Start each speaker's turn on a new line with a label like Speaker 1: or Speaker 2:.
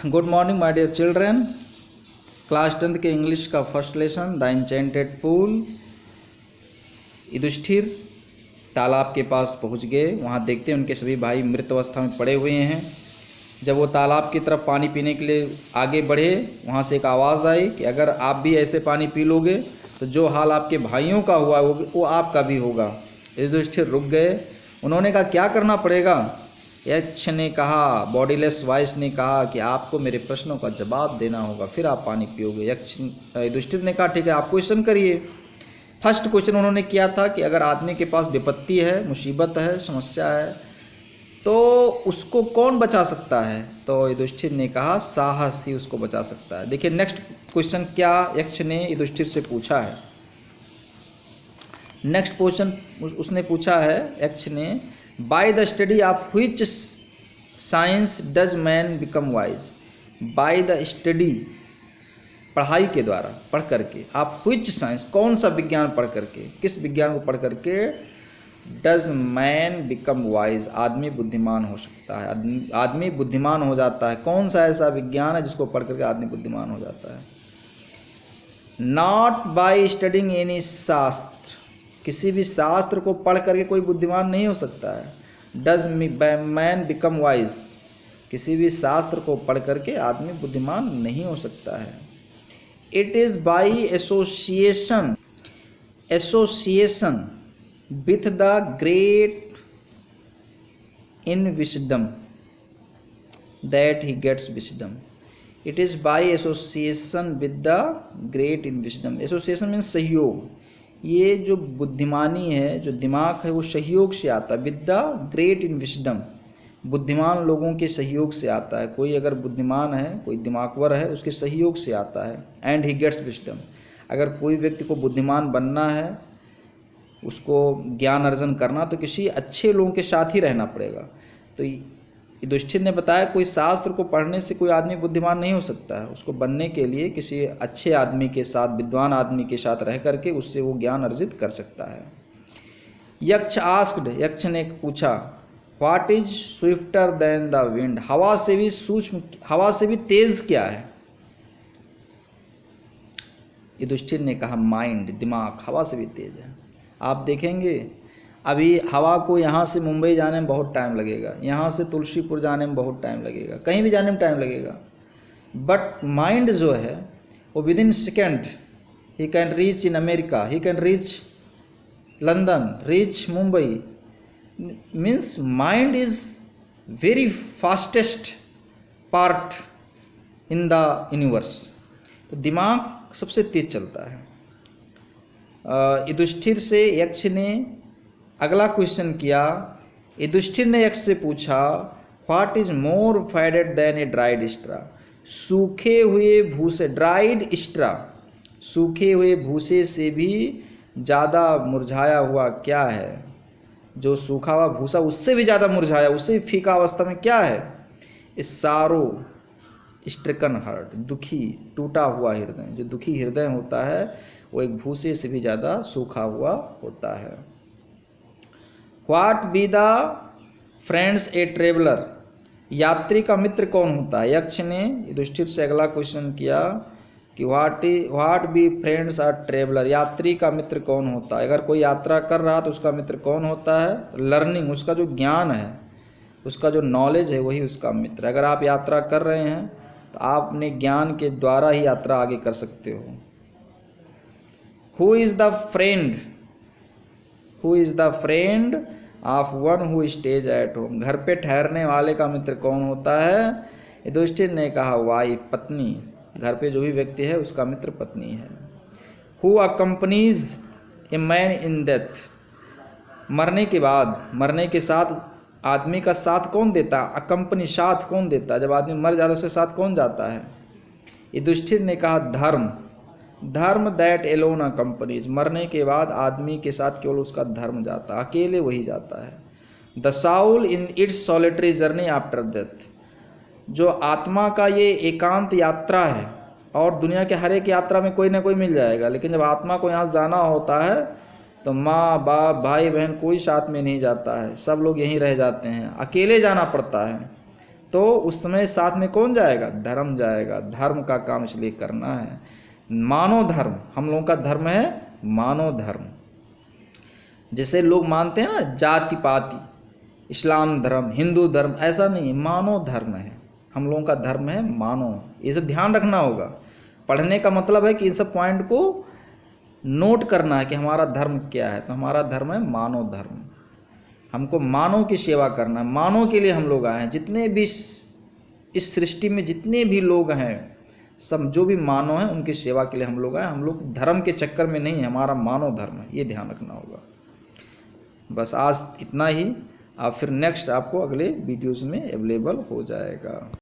Speaker 1: Good morning my dear children. Class 10th के English का first lesson the enchanted pool. Yudhishthir तालाब के पास पहुंच गए। वहां देखते हैं उनके सभी भाई मृत अवस्था में पड़े हुए हैं। जब वो तालाब की तरफ पानी पीने के लिए आगे बढ़े, वहां से एक आवाज़ आई कि अगर आप भी ऐसे पानी पी लोगे तो जो हाल आपके भाइयों का हुआ वो आपका भी होगा। युधिष्ठिर रुक गए। उन्होंने कहा क्या करना पड़ेगा? यक्ष ने कहा, बॉडीलेस वॉइस ने कहा कि आपको मेरे प्रश्नों का जवाब देना होगा, फिर आप पानी पियोगे। युधिष्ठिर ने कहा ठीक है, आप क्वेश्चन करिए। फर्स्ट क्वेश्चन उन्होंने किया था कि अगर आदमी के पास विपत्ति है, मुसीबत है, समस्या है, तो उसको कौन बचा सकता है? तो युधिष्ठिर ने कहा साहस ही उसको बचा सकता है। देखिए नेक्स्ट क्वेश्चन क्या यक्ष ने युधिष्ठिर से पूछा है। नेक्स्ट क्वेश्चन उसने पूछा है यक्ष ने, by the study of which science does man become wise. By the study, पढ़ाई के द्वारा, पढ़ करके, आप व्हिच साइंस, कौन सा विज्ञान पढ़ करके, किस विज्ञान को पढ़ करके डज मैन बिकम वाइज, आदमी बुद्धिमान हो सकता है, आदमी बुद्धिमान हो जाता है। कौन सा ऐसा विज्ञान है जिसको पढ़ करके आदमी बुद्धिमान हो जाता है? नॉट बाय स्टडिंग एनी शास्त्र, किसी भी शास्त्र को पढ़ करके कोई बुद्धिमान नहीं हो सकता है। डज मैन बिकम वाइज, किसी भी शास्त्र को पढ़ करके आदमी बुद्धिमान नहीं हो सकता है। It is by association, association with the great in wisdom that he gets wisdom. It is by association with the great in wisdom. Association means सहयोग। ये जो बुद्धिमानी है, जो दिमाग है, वो सहयोग से आता है। with the great in wisdom, बुद्धिमान लोगों के सहयोग से आता है। कोई अगर बुद्धिमान है, कोई दिमागवर है, उसके सहयोग से आता है। and he gets wisdom, अगर कोई व्यक्ति को बुद्धिमान बनना है, उसको ज्ञान अर्जन करना, तो किसी अच्छे लोगों के साथ ही रहना पड़ेगा। तो युधिष्ठिर ने बताया कोई शास्त्र को पढ़ने से कोई आदमी बुद्धिमान नहीं हो सकता है। उसको बनने के लिए किसी अच्छे आदमी के साथ, विद्वान आदमी के साथ रह करके उससे वो ज्ञान अर्जित कर सकता है। यक्ष आस्क्ड, यक्ष ने पूछा, what is swifter than the wind, हवा से भी सूक्ष्म, हवा से भी तेज क्या है? युधिष्ठिर ने कहा माइंड, दिमाग हवा से भी तेज है। आप देखेंगे अभी हवा को यहाँ से मुंबई जाने में बहुत टाइम लगेगा, यहाँ से तुलसीपुर जाने में बहुत टाइम लगेगा, कहीं भी जाने में टाइम लगेगा, बट माइंड जो है वो with in second he can reach in America, he can reach London, reach Mumbai. Means mind is very fastest part in the universe. तो दिमाग सबसे तेज चलता है। युधिष्ठिर से यक्ष ने अगला क्वेश्चन किया। युधिष्ठिर ने यक्ष से पूछा, what is more faded than a dried straw, सूखे हुए भूसे, ड्राइड स्ट्रा, सूखे हुए भूसे से भी ज़्यादा मुरझाया हुआ क्या है? जो सूखा हुआ भूसा उससे भी ज़्यादा मुरझाया, उससे भी फीका अवस्था में क्या है? इस सारो स्ट्रिकन हार्ट, दुखी टूटा हुआ हृदय। जो दुखी हृदय होता है वो एक भूसे से भी ज़्यादा सूखा हुआ होता है। What be the friends a traveller, यात्री का मित्र कौन होता है? यक्ष ने युधिष्ठिर से अगला क्वेश्चन किया कि what be friends are traveller, यात्री का मित्र कौन होता है? अगर कोई यात्रा कर रहा तो उसका मित्र कौन होता है? लर्निंग, उसका जो ज्ञान है, उसका जो नॉलेज है, वही उसका मित्र। अगर आप यात्रा कर रहे हैं तो आप अपने ज्ञान के द्वारा ही यात्रा आगे कर सकते हो। Who is the friend? Who is the friend of one who stays at home? घर पे ठहरने वाले का मित्र कौन होता है? युधिष्ठिर ने कहा वाइफ, पत्नी। घर पे जो भी व्यक्ति है उसका मित्र पत्नी है। Who accompanies a man in death? मरने के बाद, मरने के साथ आदमी का साथ कौन देता है? अकम्पनी, साथ कौन देता है? जब आदमी मर जाता है उसके साथ कौन जाता है? युधिष्ठिर ने कहा धर्म, धर्म दैट एलोन अकम्पनीज, मरने के बाद आदमी के साथ केवल उसका धर्म जाता है, अकेले वही जाता है। The Saul in its solitary journey after death, जो आत्मा का ये एकांत यात्रा है, और दुनिया के हर एक यात्रा में कोई ना कोई मिल जाएगा, लेकिन जब आत्मा को यहाँ जाना होता है तो माँ बाप भाई बहन कोई साथ में नहीं जाता है, सब लोग यहीं रह जाते हैं, अकेले जाना पड़ता है। तो उस समय साथ में कौन जाएगा? धर्म जाएगा। धर्म का काम इसलिए करना है। मानव धर्म, हम लोगों का धर्म है मानव धर्म। जैसे लोग मानते हैं ना जाति पाति, इस्लाम धर्म, हिंदू धर्म, ऐसा नहीं है, मानव धर्म है। हम लोगों का धर्म है मानव। ये सब ध्यान रखना होगा। पढ़ने का मतलब है कि इन सब पॉइंट को नोट करना है कि हमारा धर्म क्या है। तो हमारा धर्म है मानव धर्म। हमको मानव की सेवा करना है। मानव के लिए हम लोग आए हैं। जितने भी इस सृष्टि में जितने भी लोग हैं, सब जो भी मानव हैं उनकी सेवा के लिए हम लोग आए। हम लोग धर्म के चक्कर में नहीं है, हमारा मानव धर्म है, ये ध्यान रखना होगा। बस आज इतना ही। आप फिर नेक्स्ट आपको अगले वीडियोज़ में अवेलेबल हो जाएगा।